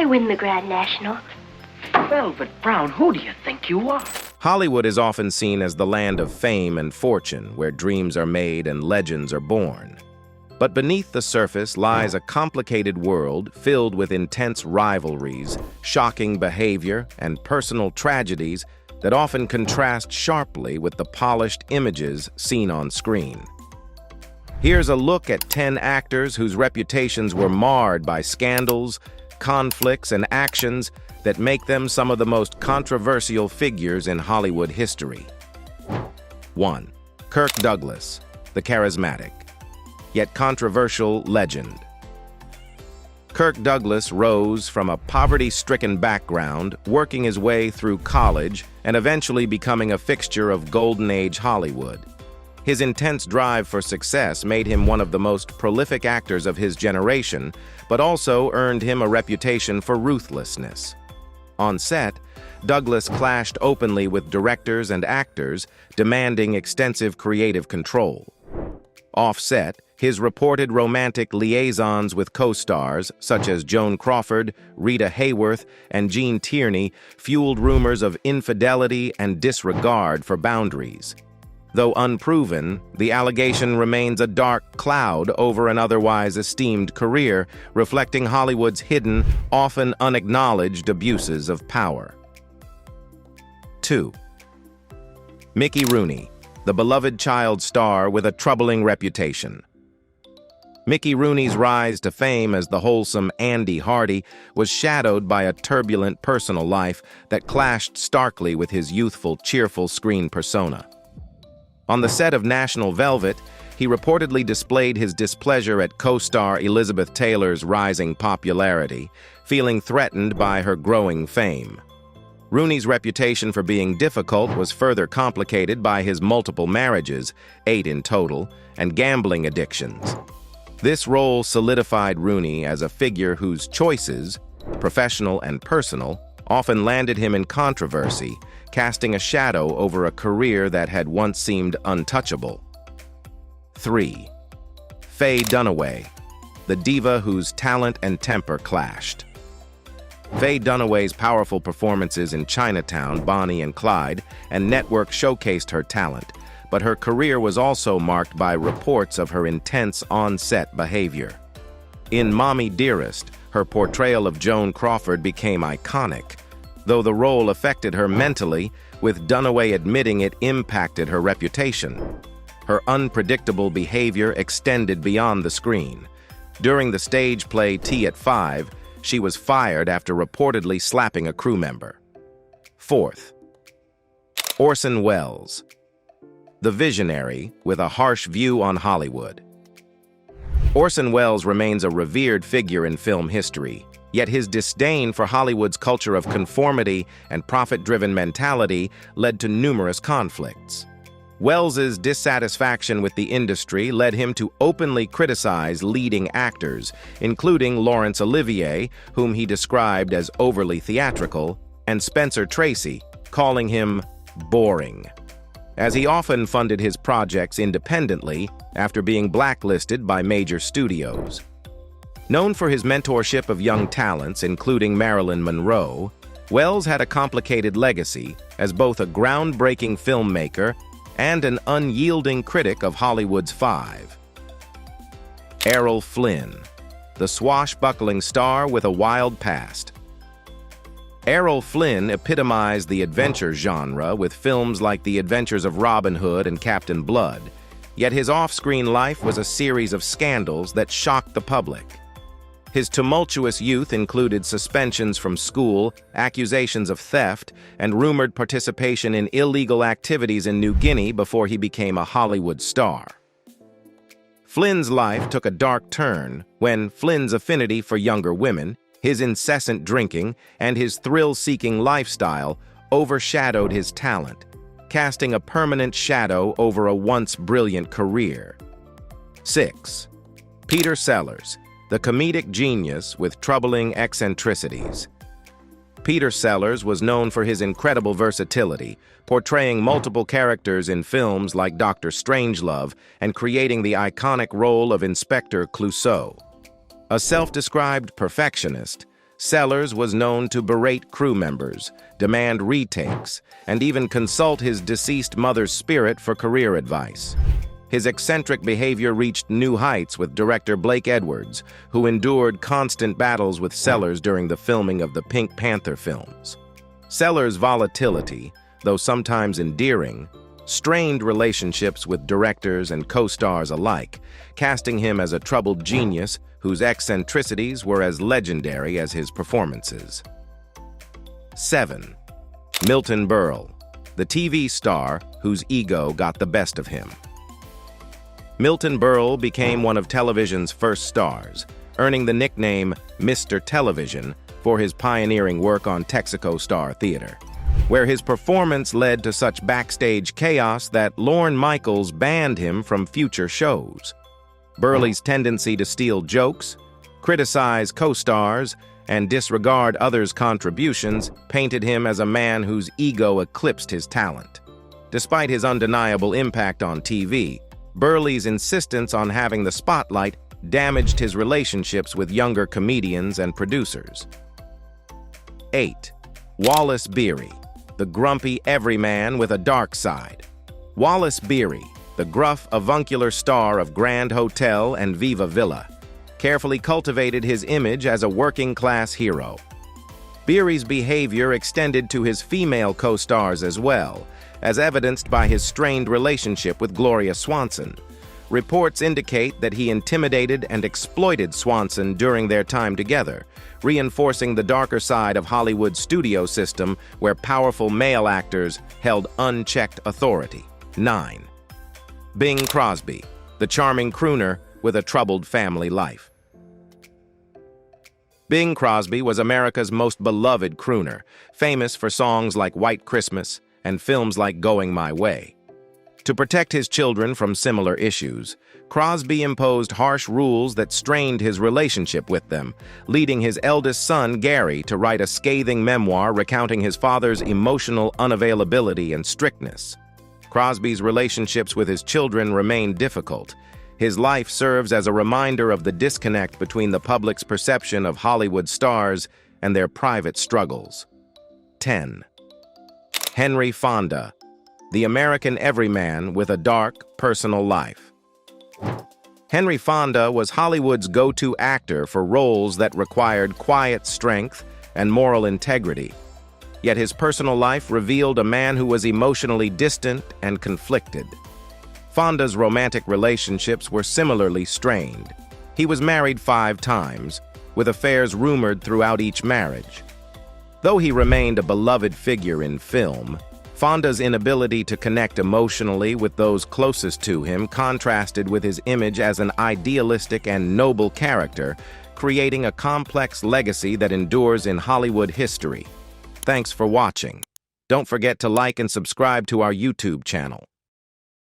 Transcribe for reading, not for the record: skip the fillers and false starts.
I win the Grand National. Velvet Brown, who do you think you are? Hollywood is often seen as the land of fame and fortune, where dreams are made and legends are born. But beneath the surface lies a complicated world filled with intense rivalries, shocking behavior, and personal tragedies that often contrast sharply with the polished images seen on screen. Here's a look at 10 actors whose reputations were marred by scandals, conflicts, and actions that make them some of the most controversial figures in Hollywood history. 1. Kirk Douglas, the charismatic, yet controversial legend. Kirk Douglas rose from a poverty-stricken background, working his way through college and eventually becoming a fixture of Golden Age Hollywood. His intense drive for success made him one of the most prolific actors of his generation, but also earned him a reputation for ruthlessness. On set, Douglas clashed openly with directors and actors, demanding extensive creative control. Off-set, his reported romantic liaisons with co-stars such as Joan Crawford, Rita Hayworth, and Gene Tierney fueled rumors of infidelity and disregard for boundaries. Though unproven, the allegation remains a dark cloud over an otherwise esteemed career, reflecting Hollywood's hidden, often unacknowledged abuses of power. 2. Mickey Rooney, the beloved child star with a troubling reputation. Mickey Rooney's rise to fame as the wholesome Andy Hardy was shadowed by a turbulent personal life that clashed starkly with his youthful, cheerful screen persona. On the set of National Velvet, he reportedly displayed his displeasure at co-star Elizabeth Taylor's rising popularity, feeling threatened by her growing fame. Rooney's reputation for being difficult was further complicated by his multiple marriages, 8 in total, and gambling addictions. This role solidified Rooney as a figure whose choices, professional and personal, often landed him in controversy, casting a shadow over a career that had once seemed untouchable. 3. Fay Dunaway, the diva whose talent and temper clashed. Fay Dunaway's powerful performances in Chinatown, Bonnie and Clyde, and Network showcased her talent, but her career was also marked by reports of her intense on-set behavior. In Mommy Dearest, her portrayal of Joan Crawford became iconic, though the role affected her mentally, with Dunaway admitting it impacted her reputation. Her unpredictable behavior extended beyond the screen. During the stage play Tea at 5, she was fired after reportedly slapping a crew member. 4th. Orson Wells, the visionary with a harsh view on Hollywood. Orson Welles remains a revered figure in film history, yet his disdain for Hollywood's culture of conformity and profit-driven mentality led to numerous conflicts. Wells's dissatisfaction with the industry led him to openly criticize leading actors, including Laurence Olivier, whom he described as overly theatrical, and Spencer Tracy, calling him boring, as he often funded his projects independently after being blacklisted by major studios. Known for his mentorship of young talents, including Marilyn Monroe, Wells had a complicated legacy as both a groundbreaking filmmaker and an unyielding critic of Hollywood's Five. Errol Flynn, the swashbuckling star with a wild past. Errol Flynn epitomized the adventure genre with films like The Adventures of Robin Hood and Captain Blood, yet his off-screen life was a series of scandals that shocked the public. His tumultuous youth included suspensions from school, accusations of theft, and rumored participation in illegal activities in New Guinea before he became a Hollywood star. Flynn's life took a dark turn when Flynn's affinity for younger women, his incessant drinking, and his thrill-seeking lifestyle overshadowed his talent, casting a permanent shadow over a once brilliant career. 6. Peter Sellers, the comedic genius with troubling eccentricities. Peter Sellers was known for his incredible versatility, portraying multiple characters in films like Dr. Strangelove and creating the iconic role of Inspector Clouseau. A self-described perfectionist, Sellers was known to berate crew members, demand retakes, and even consult his deceased mother's spirit for career advice. His eccentric behavior reached new heights with director Blake Edwards, who endured constant battles with Sellers during the filming of the Pink Panther films. Sellers' volatility, though sometimes endearing, strained relationships with directors and co-stars alike, casting him as a troubled genius whose eccentricities were as legendary as his performances. 7. Milton Burl, the TV star whose ego got the best of him. Milton Burl became one of television's first stars, earning the nickname Mr. Television for his pioneering work on Texaco Star Theater, where his performance led to such backstage chaos that Lorne Michaels banned him from future shows. Burley's tendency to steal jokes, criticize co-stars, and disregard others' contributions painted him as a man whose ego eclipsed his talent. Despite his undeniable impact on TV, Burley's insistence on having the spotlight damaged his relationships with younger comedians and producers. 8. Wallace Beery, the grumpy everyman with a dark side. Wallace Beery, the gruff, avuncular star of Grand Hotel and Viva Villa, carefully cultivated his image as a working-class hero. Beery's behavior extended to his female co-stars as well, as evidenced by his strained relationship with Gloria Swanson. Reports indicate that he intimidated and exploited Swanson during their time together, reinforcing the darker side of Hollywood's studio system where powerful male actors held unchecked authority. 9. Bing Crosby, the charming crooner with a troubled family life. Bing Crosby was America's most beloved crooner, famous for songs like White Christmas and films like Going My Way. To protect his children from similar issues, Crosby imposed harsh rules that strained his relationship with them, leading his eldest son, Gary, to write a scathing memoir recounting his father's emotional unavailability and strictness. Crosby's relationships with his children remain difficult. His life serves as a reminder of the disconnect between the public's perception of Hollywood stars and their private struggles. 10. Henry Fonda, the American everyman with a dark, personal life. Henry Fonda was Hollywood's go-to actor for roles that required quiet strength and moral integrity. Yet his personal life revealed a man who was emotionally distant and conflicted. Fonda's romantic relationships were similarly strained. He was married 5 times, with affairs rumored throughout each marriage. Though he remained a beloved figure in film, Fonda's inability to connect emotionally with those closest to him contrasted with his image as an idealistic and noble character, creating a complex legacy that endures in Hollywood history. Thanks for watching. Don't forget to like and subscribe to our YouTube channel.